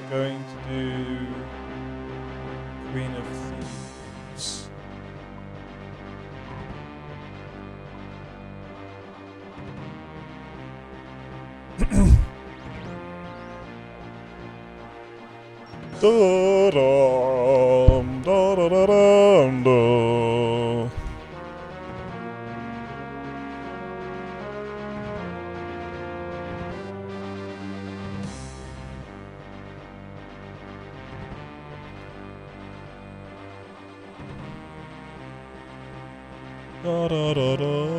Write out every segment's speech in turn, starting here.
we're going to do Queen of Thieves. Da-dum, da-da-da-dum, da. Da-da-da-da-da.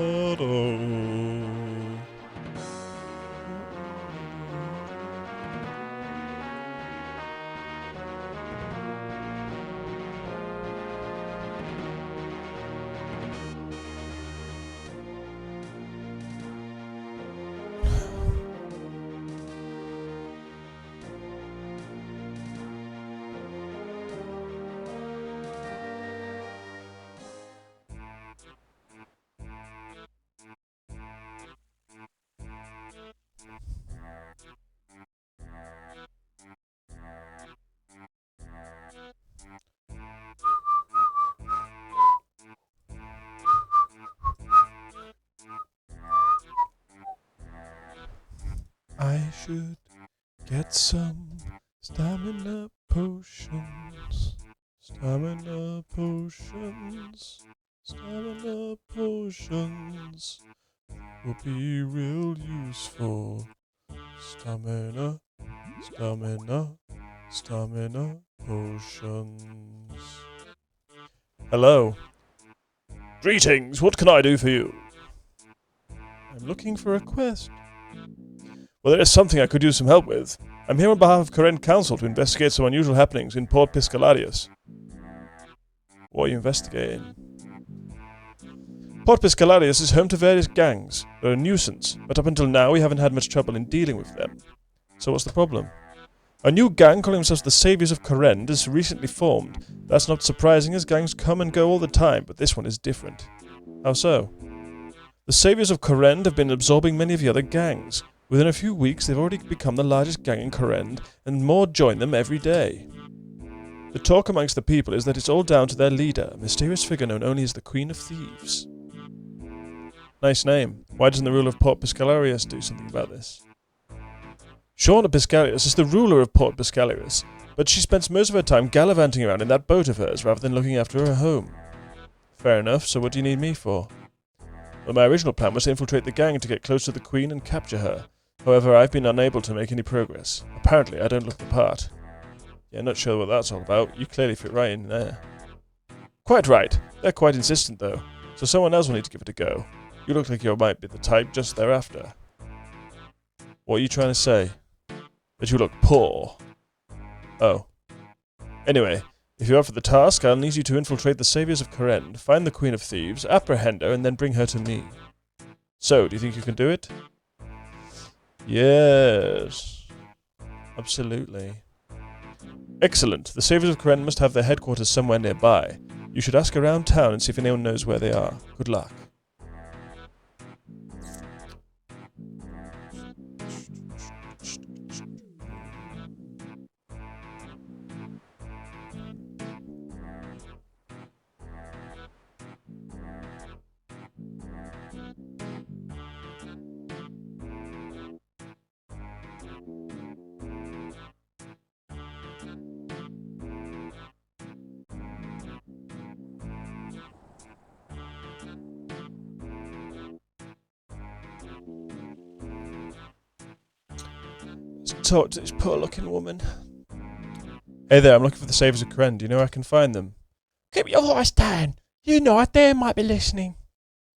I should get some stamina potions. Stamina potions. Stamina potions will be real useful. Stamina, stamina, stamina potions. Hello. Greetings, what can I do for you? I'm looking for a quest. Well, there is something I could use some help with. I'm here on behalf of Current Council to investigate some unusual happenings in Port Piscalarius. What are you investigating? Port Piscalarius is home to various gangs. They're a nuisance, but up until now we haven't had much trouble in dealing with them. So what's the problem? A new gang calling themselves the Saviors of Corrend is recently formed. That's not surprising as gangs come and go all the time, but this one is different. How so? The Saviors of Corrend have been absorbing many of the other gangs. Within a few weeks, they've already become the largest gang in Corrend, and more join them every day. The talk amongst the people is that it's all down to their leader, a mysterious figure known only as the Queen of Thieves. Nice name. Why doesn't the ruler of Port Piscalarius do something about this? Shauna Piscalarius is the ruler of Port Piscalarius, but she spends most of her time gallivanting around in that boat of hers rather than looking after her home. Fair enough, so what do you need me for? Well, my original plan was to infiltrate the gang to get close to the Queen and capture her. However, I've been unable to make any progress. Apparently, I don't look the part. Yeah, not sure what that's all about. You clearly fit right in there. Quite right. They're quite insistent, though. So someone else will need to give it a go. You look like you might be the type just thereafter. What are you trying to say? That you look poor. Oh. Anyway, if you're up for the task, I'll need you to infiltrate the Saviors of Corrend, find the Queen of Thieves, apprehend her, and then bring her to me. So, do you think you can do it? Yes. Absolutely. Excellent. The Saviors of Corrend must have their headquarters somewhere nearby. You should ask around town and see if anyone knows where they are. Good luck. Talk to this poor-looking woman. Hey there, I'm looking for the Saviors of Corrend. Do you know where I can find them? Keep your voice down. You know they might be listening.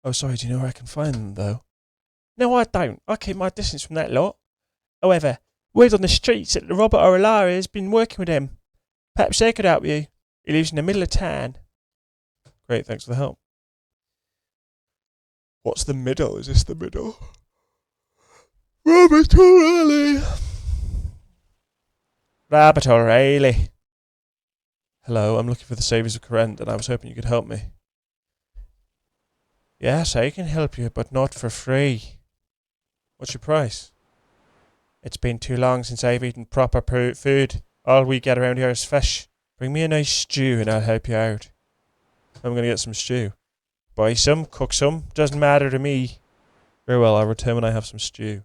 Oh, sorry, do you know where I can find them, though? No, I don't. I keep my distance from that lot. However, word on the streets that Robert Orellari has been working with him. Perhaps they could help you. He lives in the middle of town. Great, thanks for the help. What's the middle? Is this the middle? Robert O'Reilly! Robert O'Reilly. Hello, I'm looking for the Saviors of Corrend, and I was hoping you could help me. Yes, I can help you, but not for free. What's your price? It's been too long since I've eaten proper food. All we get around here is fish. Bring me a nice stew and I'll help you out. I'm gonna get some stew. Buy some, cook some, doesn't matter to me. Very well, I'll return when I have some stew.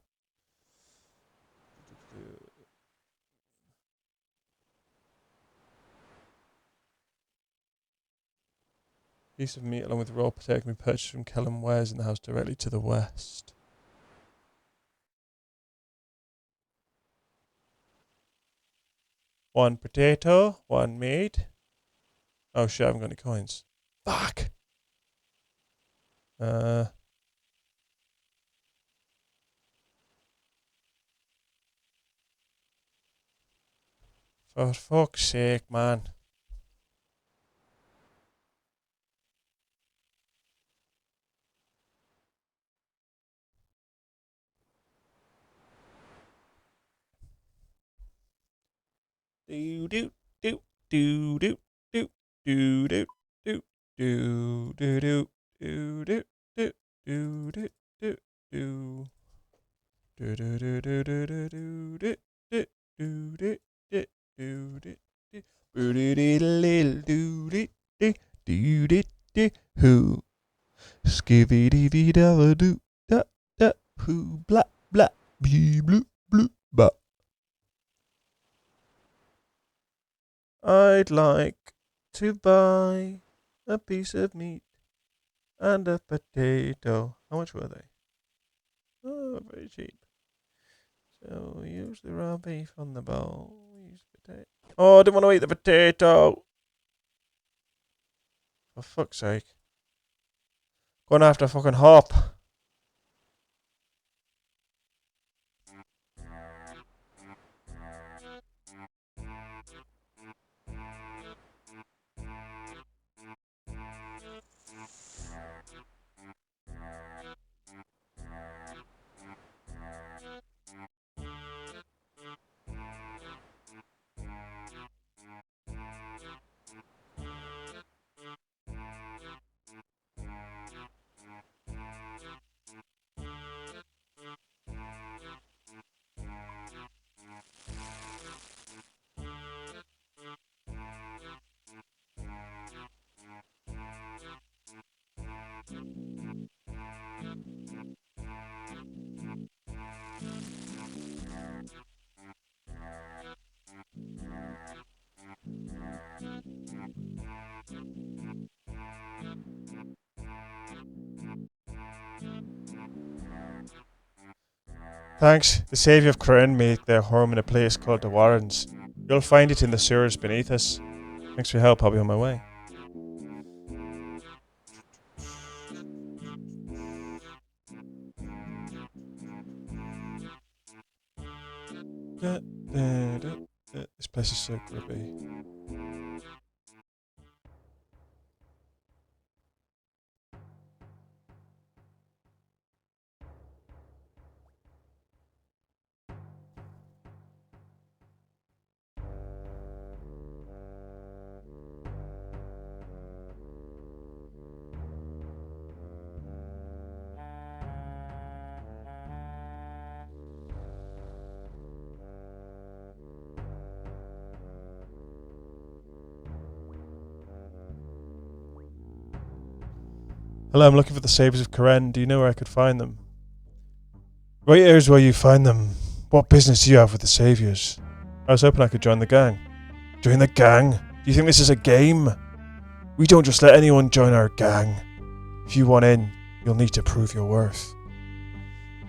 Piece of meat along with raw potato can be purchased from Kellum Wares in the house directly to the west. One potato, one meat. Oh shit, I haven't got any coins. Fuck! For fuck's sake, man. Do do do do do do do do do do do do do do do do do do do. Do do do do do do do do do do do do do do. Do do do do do do do do who skivvy dee da do da da who blah blah bee blue blue ba. I'd like to buy a piece of meat and a potato. How much were they? Oh, very cheap. So use the raw beef on the bowl. Use potato. Oh, I didn't want to eat the potato. For fuck's sake. Gonna have to fucking hop. Thanks. The Saviour of Corinne made their home in a place called the Warrens. You'll find it in the sewers beneath us. Thanks for your help. I'll be on my way. This place is so grippy. Hello, I'm looking for the Saviours of Corinne. Do you know where I could find them? Right here's where you find them. What business do you have with the Saviours? I was hoping I could join the gang. Join the gang? Do you think this is a game? We don't just let anyone join our gang. If you want in, you'll need to prove your worth.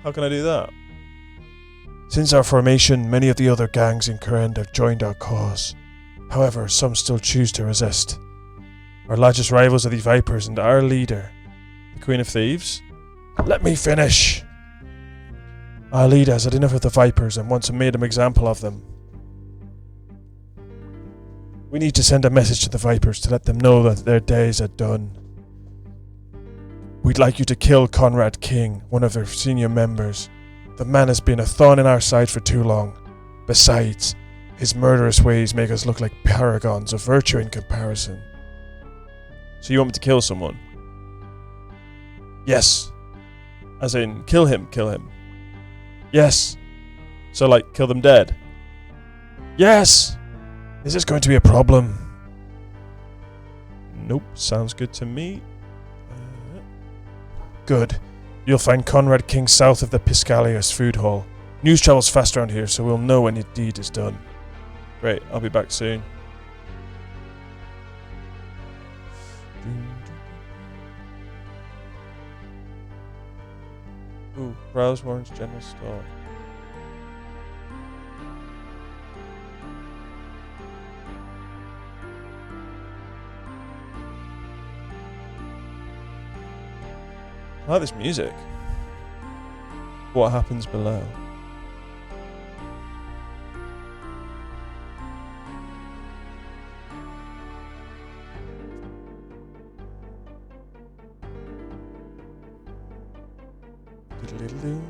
How can I do that? Since our formation, many of the other gangs in Corinne have joined our cause. However, some still choose to resist. Our largest rivals are the Vipers and our leader, the Queen of Thieves. Let me finish! Our leader has had enough of the Vipers and wants to make an example of them. We need to send a message to the Vipers to let them know that their days are done. We'd like you to kill Conrad King, one of their senior members. The man has been a thorn in our side for too long. Besides, his murderous ways make us look like paragons of virtue in comparison. So you want me to kill someone? Yes. As in, kill him. Yes. So like, kill them dead? Yes! Is this going to be a problem? Nope, sounds good to me. Good. You'll find Conrad King south of the Piscalius food hall. News travels fast around here, so we'll know when your deed is done. Great, I'll be back soon. Ooh, browse Warren's general store. I like this music. What happens below? Diddly-doo.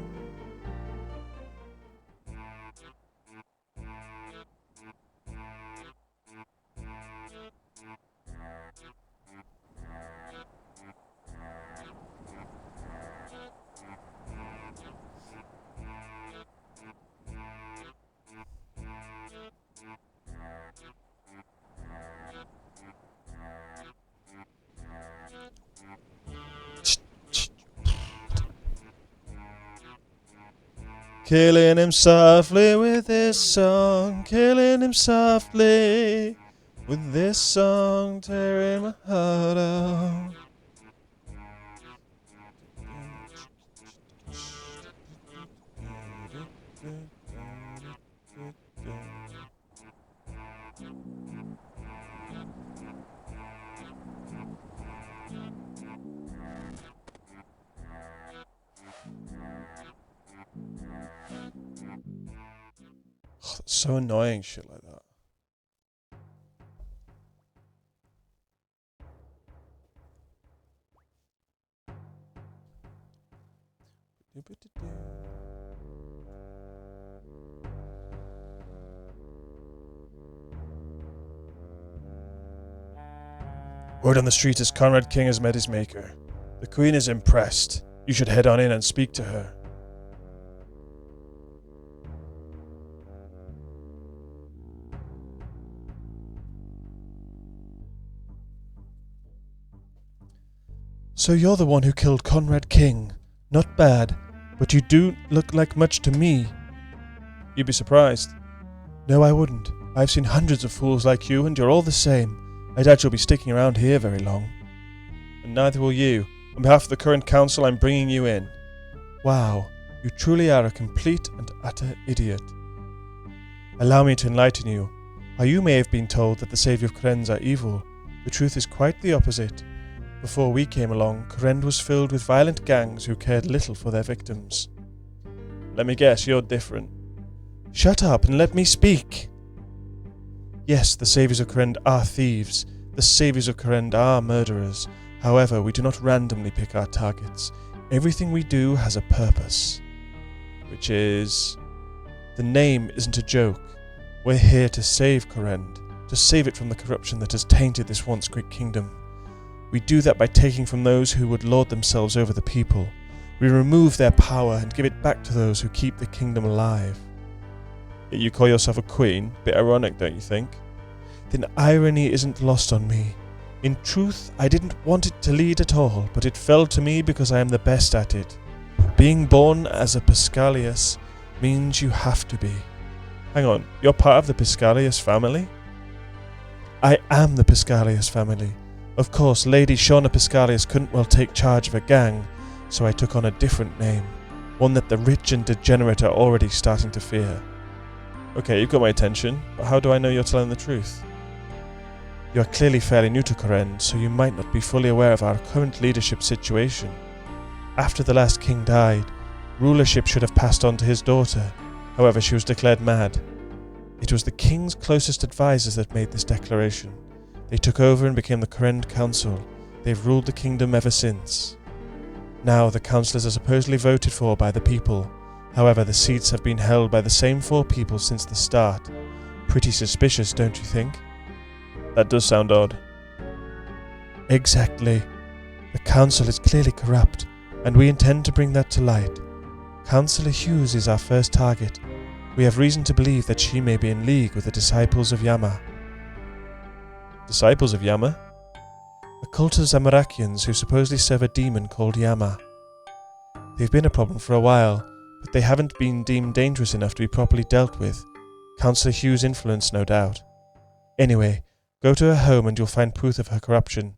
Killing him softly with this song, killing him softly with this song, tearing my heart out. Oh, that's so annoying, shit like that. Word on the street is Conrad King has met his maker. The Queen is impressed. You should head on in and speak to her. So you're the one who killed Conrad King. Not bad, but you do look like much to me. You'd be surprised. No, I wouldn't. I've seen hundreds of fools like you, and you're all the same. I doubt you'll be sticking around here very long. And neither will you. On behalf of the current council, I'm bringing you in. Wow, you truly are a complete and utter idiot. Allow me to enlighten you. While you may have been told that the Saviour of Krenz are evil, the truth is quite the opposite. Before we came along, Krenz was filled with violent gangs who cared little for their victims. Let me guess, you're different. Shut up and let me speak! Yes, the Saviours of Krenz are thieves. The Saviours of Krenz are murderers. However, we do not randomly pick our targets. Everything we do has a purpose. Which is... The name isn't a joke. We're here to save Krenz, to save it from the corruption that has tainted this once great kingdom. We do that by taking from those who would lord themselves over the people. We remove their power and give it back to those who keep the kingdom alive. Yet you call yourself a queen? Bit ironic, don't you think? Then irony isn't lost on me. In truth, I didn't want it to lead at all, but it fell to me because I am the best at it. Being born as a Piscalius means you have to be. Hang on, you're part of the Piscalius family? I am the Piscalius family. Of course, Lady Shauna Piscalius couldn't well take charge of a gang, so I took on a different name, one that the rich and degenerate are already starting to fear. Okay, you've got my attention, but how do I know you're telling the truth? You are clearly fairly new to Krenz, so you might not be fully aware of our current leadership situation. After the last king died, rulership should have passed on to his daughter. However, she was declared mad. It was the king's closest advisors that made this declaration. They took over and became the Krenz Council. They've ruled the kingdom ever since. Now, the councillors are supposedly voted for by the people. However, the seats have been held by the same 4 people since the start. Pretty suspicious, don't you think? That does sound odd. Exactly. The council is clearly corrupt, and we intend to bring that to light. Councillor Hughes is our first target. We have reason to believe that she may be in league with the disciples of Yama. Disciples of Yama? A cult of Zamarakians who supposedly serve a demon called Yama. They've been a problem for a while, but they haven't been deemed dangerous enough to be properly dealt with. Councillor Hugh's influence, no doubt. Anyway, go to her home and you'll find proof of her corruption.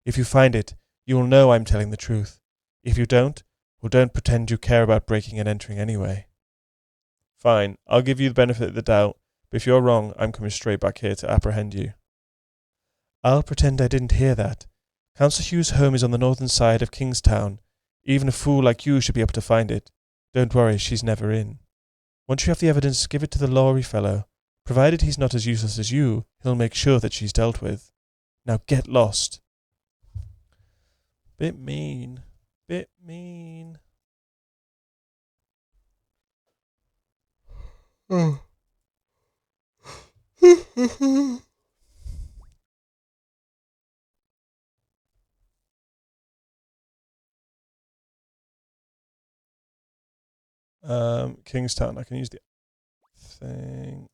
If you find it, you will know I'm telling the truth. If you don't, well, don't pretend you care about breaking and entering anyway. Fine, I'll give you the benefit of the doubt, but if you're wrong, I'm coming straight back here to apprehend you. I'll pretend I didn't hear that. Councillor Hugh's home is on the northern side of Kingstown. Even a fool like you should be able to find it. Don't worry, she's never in. Once you have the evidence, give it to the lorry fellow. Provided he's not as useless as you, he'll make sure that she's dealt with. Now get lost. Bit mean. Bit mean. Oh. Kingstown. I can use the thing.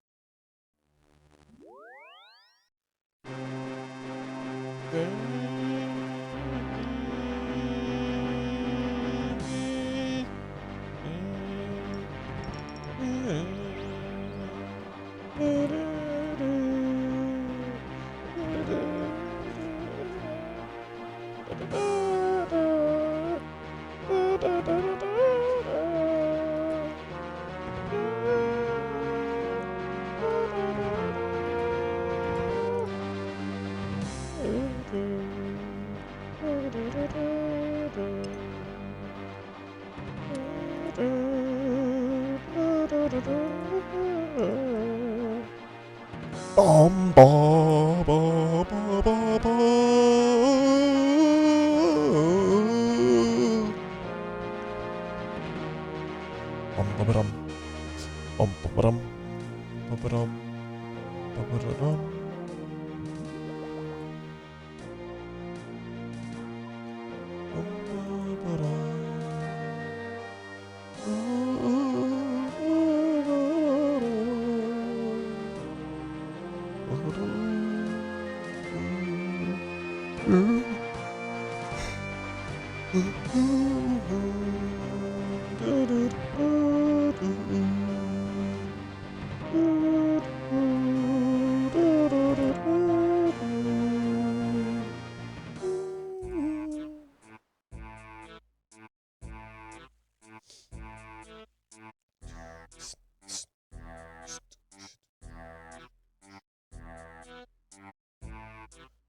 Bom ba ba ba ba ba. Bom ba ba dum. Bom ba ba dum. Ba ba dum. Ba ba da dum. Bom ba ba dum.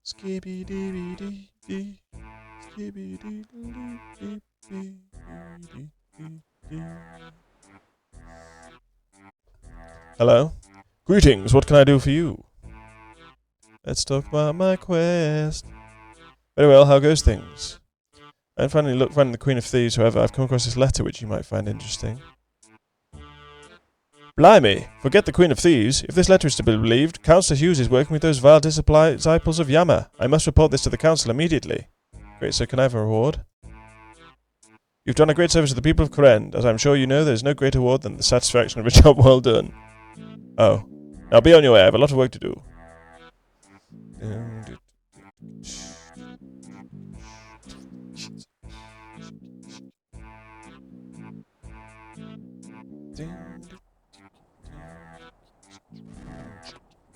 Skibby dee dee dee, skibby dee dee dee dee. Hello? Greetings, what can I do for you? Let's talk about my quest. Very well, how goes things? I'm finally finding the Queen of Thieves, however, I've come across this letter which you might find interesting. Blimey! Forget the Queen of Thieves. If this letter is to be believed, Councillor Hughes is working with those vile disciples of Yama. I must report this to the council immediately. Great, so can I have a reward? You've done a great service to the people of Koren. As I'm sure you know, there is no greater reward than the satisfaction of a job well done. Oh. Now be on your way, I have a lot of work to do.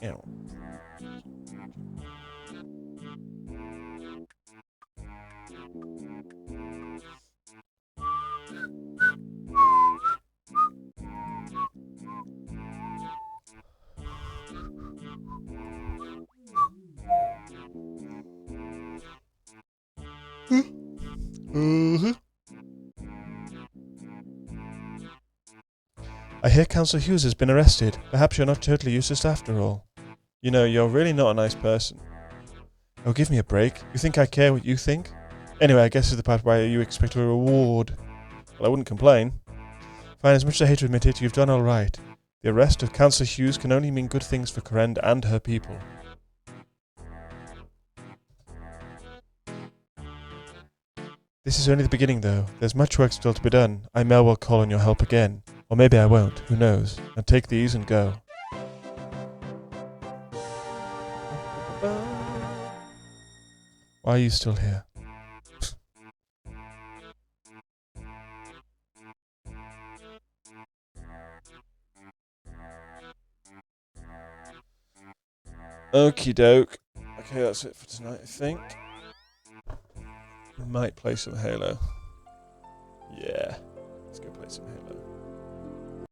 Ew. I hear Councillor Hughes has been arrested. Perhaps you're not totally useless after all. You know, you're really not a nice person. Oh, give me a break. You think I care what you think? Anyway, I guess this is the part where you expect a reward. Well, I wouldn't complain. Fine, as much as I hate to admit it, you've done all right. The arrest of Councillor Hughes can only mean good things for Koren and her people. This is only the beginning, though. There's much work still to be done. I may well call on your help again. Or maybe I won't. Who knows? Now take these and go. Why are you still here? Okie doke. Okay, that's it for tonight, I think. We might play some Halo. Yeah. Let's go play some Halo.